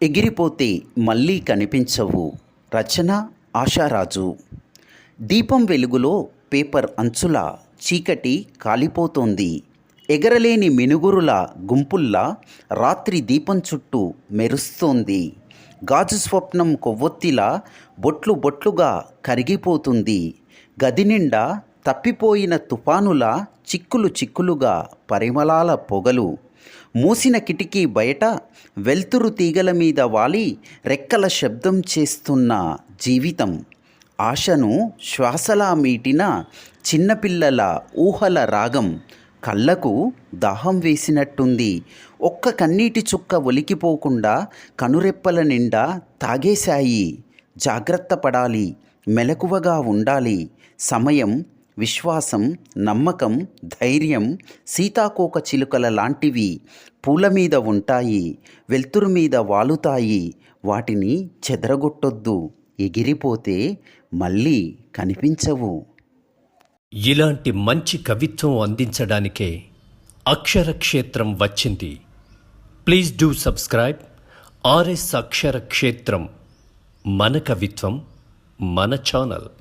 ఎగిరిపోతే మళ్ళీ కనిపించవు. రచన ఆశారాజు. దీపం వెలుగులో పేపర్ అంచుల చీకటి కాలిపోతోంది. ఎగరలేని మినుగురుల గుంపుల్లా రాత్రి దీపం చుట్టూ మెరుస్తోంది. గాజు స్వప్నం కొవ్వొత్తిలా బొట్లు బొట్లుగా కరిగిపోతుంది. గది నిండా తప్పిపోయిన తుఫానులా చిక్కులు చిక్కులుగా పరిమళాల పొగలు. మూసిన కిటికీ బయట వెల్తురు తీగల మీద వాలి రెక్కల శబ్దం చేస్తున్న జీవితం. ఆశను శ్వాసలా మీటిన చిన్నపిల్లల ఊహల రాగం. కళ్ళకు దాహం వేసినట్టుంది. ఒక్క కన్నీటి చుక్క ఒలికిపోకుండా కనురెప్పల నిండా తాగేశాయి. జాగ్రత్త పడాలి, మెలకువగా ఉండాలి. సమయం, విశ్వాసం, నమ్మకం, ధైర్యం సీతాకోక చిలుకల లాంటివి. పూల మీద ఉంటాయి, వెలుతురు మీద వాలుతాయి. వాటిని చెదరగొట్టొద్దు. ఎగిరిపోతే మళ్ళీ కనిపించవు. ఇలాంటి మంచి కవిత్వం అందించడానికే అక్షర క్షేత్రం వచ్చింది. ప్లీజ్ డూ సబ్స్క్రైబ్ ఆర్ఎస్ అక్షర క్షేత్రం. మన కవిత్వం మన ఛానల్.